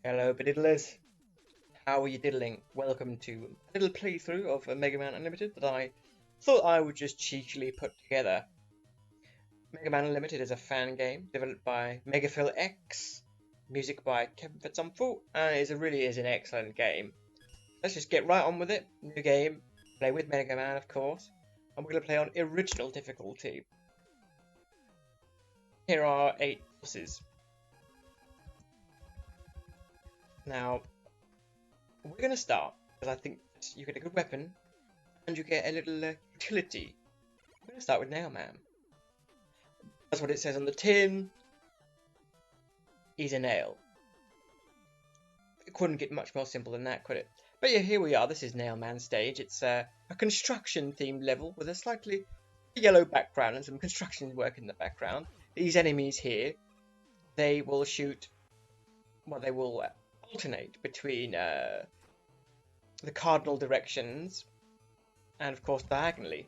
Hello, diddlers. How are you diddling? Welcome to a little playthrough of Mega Man Unlimited that I thought I would just cheekily put together. Mega Man Unlimited is a fan game developed by Megaphil X, music by Kevin Fitzumful, and it really is an excellent game. Let's just get right on with it. New game, play with Mega Man, of course, and we're going to play on original difficulty. Here are 8 bosses. Now, we're going to start, because I think you get a good weapon, and you get a little utility. We're going to start with Nail Man. That's what it says on the tin. He's a nail. It couldn't get much more simple than that, could it? But yeah, here we are. This is Nail Man stage. It's a construction-themed level with a slightly yellow background and some construction work in the background. These enemies here, they will shoot... Well, they will alternate between the cardinal directions and, of course, diagonally.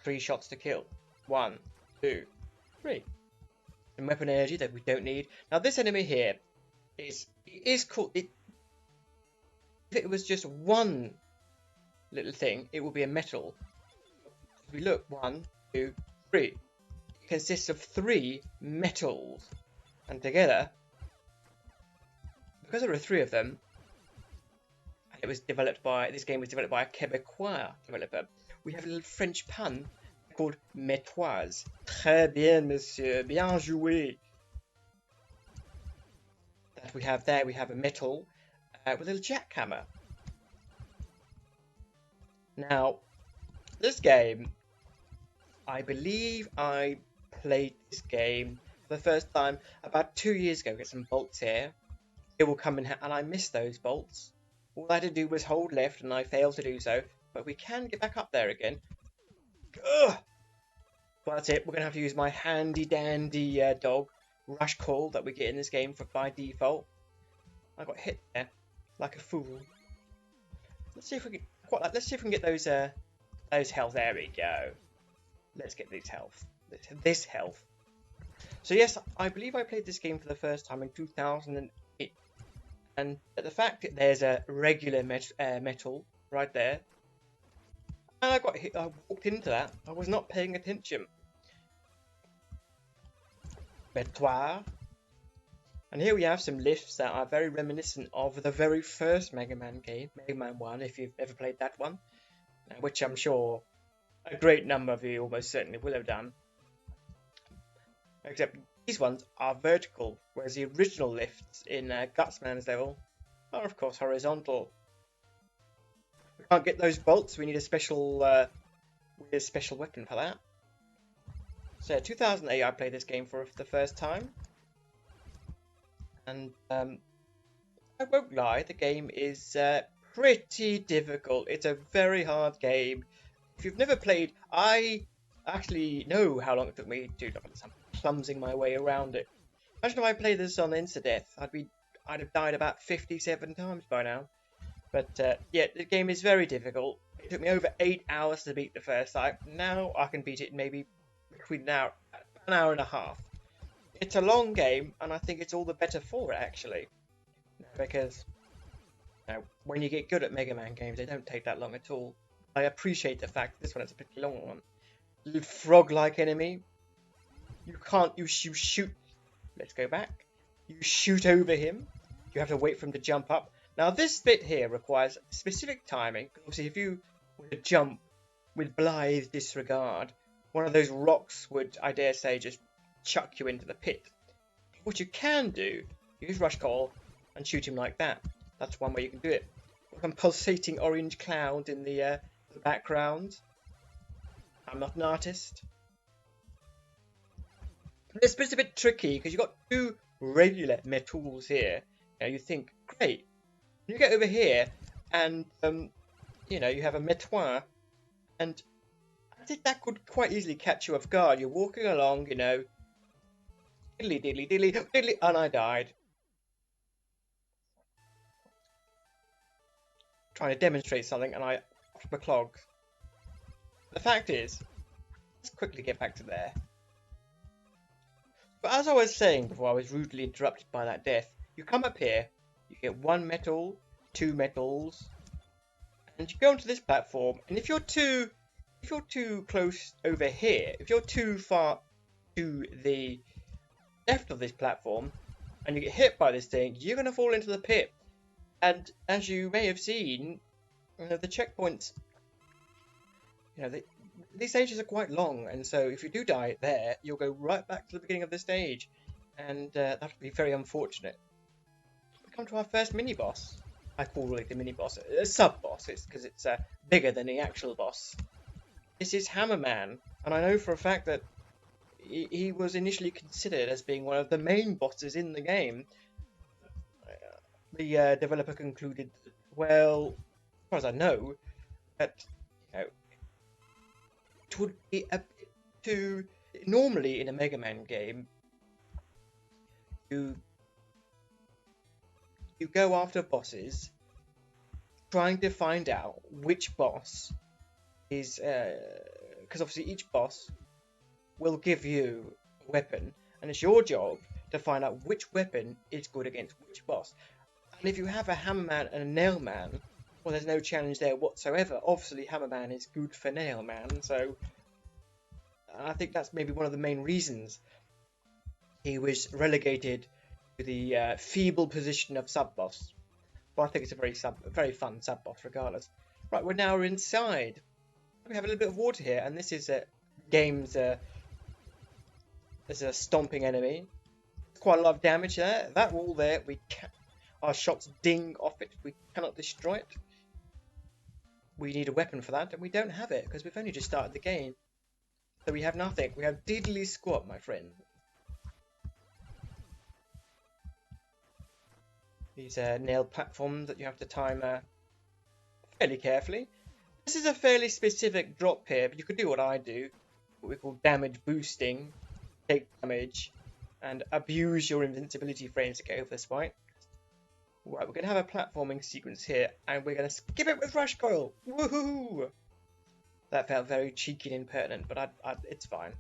3 shots to kill. 1, 2, 3. And weapon energy that we don't need. Now this enemy here is cool. If it was just one little thing, it would be a metal. If we look, 1, 2, 3. It consists of 3 metals, and together, because there are 3 of them, and this game was developed by a Quebecois developer. We have a little French pun called métoise. Très bien, monsieur. Bien joué. That we have there, we have a metal with a little jackhammer. Now, this game, I believe I played this game for the first time about 2 years ago. Get some bolts here. It will come in, and I missed those bolts. All I had to do was hold left, and I failed to do so. But we can get back up there again. Ugh! Well, that's it. We're going to have to use my handy-dandy dog, Rush Call, that we get in this game by default. I got hit there, like a fool. Let's see if we can get those health. There we go. Let's get this health. This health. So yes, I believe I played this game for the first time in 2008. And the fact that there's a regular metal right there, and I got hit. I walked into that. I was not paying attention. Bétoire. And here we have some lifts that are very reminiscent of the very first Mega Man game, Mega Man 1, if you've ever played that one, which I'm sure a great number of you almost certainly will have done. Except these ones are vertical, whereas the original lifts in Gutsman's level are, of course, horizontal. We can't get those bolts. We need a special weapon for that. So, 2008, I played this game for the first time, and I won't lie, the game is pretty difficult. It's a very hard game. If you've never played, I actually know how long it took me to. I'm clumsing my way around it. Imagine if I played this on Insta-Death, I'd have died about 57 times by now. But yeah, the game is very difficult. It took me over 8 hours to beat the first time. Now I can beat it in maybe between an hour and a half. It's a long game, and I think it's all the better for it, actually. Because when you get good at Mega Man games, they don't take that long at all. I appreciate the fact that this one is a pretty long one. Little frog-like enemy. You shoot. Let's go back. You shoot over him. You have to wait for him to jump up. Now this bit here requires specific timing. Obviously, if you were to jump with blithe disregard, one of those rocks would, I dare say, just chuck you into the pit. What you can do, use Rush Call and shoot him like that. That's one way you can do it. Like a pulsating orange cloud in the background. I'm not an artist. This bit's a bit tricky because you've got 2 regular metals here. Now you think, great. You get over here, and you have a métoire, and I think that could quite easily catch you off guard. You're walking along, diddly diddly diddly diddly, and I died. Trying to demonstrate something, and I off my clogs. The fact is, let's quickly get back to there. But as I was saying before I was rudely interrupted by that death, you come up here, You get 1 metal, 2 metals, and you go onto this platform. And if you're too close over here, if you're too far to the left of this platform, and you get hit by this thing, you're going to fall into the pit. And as you may have seen, the checkpoints, these stages are quite long, and so if you do die there, you'll go right back to the beginning of the stage, and that would be very unfortunate. We come to our first mini-boss. I call it the mini-boss, a sub-boss, because it's bigger than the actual boss. This is Hammerman, and I know for a fact that he was initially considered as being one of the main bosses in the game. The developer concluded, well, as far as I know, that it would be a bit too... Normally in a Mega Man game, you go after bosses, trying to find out which boss is... Because obviously each boss will give you a weapon, and it's your job to find out which weapon is good against which boss. And if you have a Hammerman and a Nailman, well, there's no challenge there whatsoever. Obviously, Hammerman is good for Nailman, so I think that's maybe one of the main reasons he was relegated to the feeble position of sub-boss. But I think it's a very fun sub-boss regardless. Right, we're now inside. We have a little bit of water here, and this is game's there's a stomping enemy. Quite a lot of damage there. That wall there, our shots ding off it. We cannot destroy it. We need a weapon for that, and we don't have it because we've only just started the game. So we have nothing. We have diddly squat, my friend. These nail platforms that you have to time fairly carefully. This is a fairly specific drop here, but you could do what I do, what we call damage boosting, take damage, and abuse your invincibility frames to get over this fight. Right, we're going to have a platforming sequence here, and we're going to skip it with Rush Coil. Woohoo! That felt very cheeky and impertinent, but it's fine.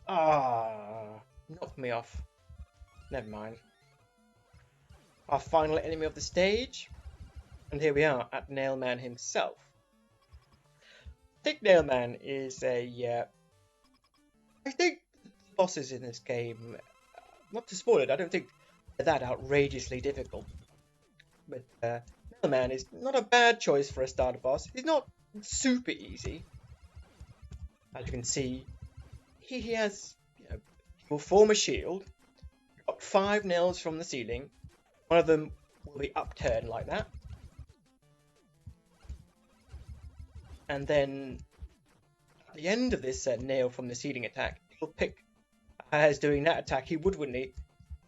Ah, knocked me off. Never mind. Our final enemy of the stage, and here we are at Nailman himself. I think Nailman is I think the bosses in this game, not to spoil it, I don't think they're that outrageously difficult. But Nailman is not a bad choice for a starter boss. He's not super easy. As you can see, he has, he will form a shield, drop 5 nails from the ceiling. One of them will be upturned like that. And then at the end of this nail from the ceiling attack, he'll pick, as doing that attack, he would, wouldn't he?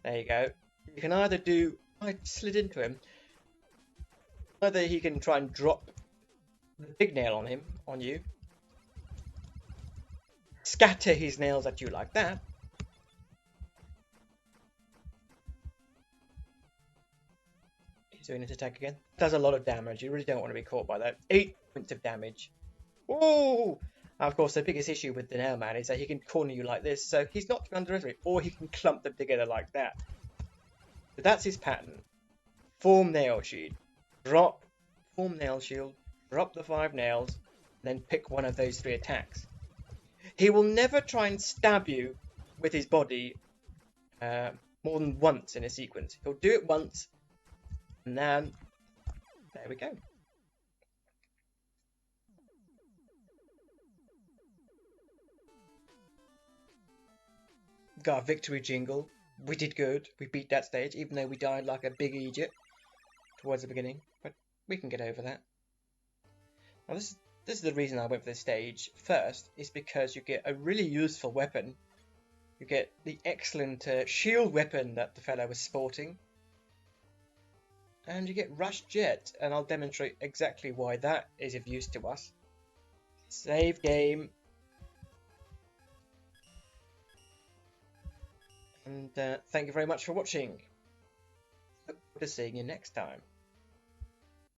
There you go. You can either do, I slid into him, either he can try and drop the big nail on you, scatter his nails at you like that, he's doing his attack again, does a lot of damage. You really don't want to be caught by that. 8 points of damage. Whoa! Now, of course, the biggest issue with the Nailman is that he can corner you like this, so he's not to be underestimated, or he can clump them together like that. So that's his pattern. Form nail shield, drop, form nail shield, drop the 5 nails, and then pick one of those 3 attacks. He will never try and stab you with his body more than once in a sequence. He'll do it once, and then there we go. Got a victory jingle. We did good. We beat that stage, even though we died like a big idiot towards the beginning. But we can get over that. Now this is the reason I went for this stage first, is because you get a really useful weapon. You get the excellent shield weapon that the fellow was sporting. And you get Rush Jet, and I'll demonstrate exactly why that is of use to us. Save game. And thank you very much for watching. Look forward to seeing you next time.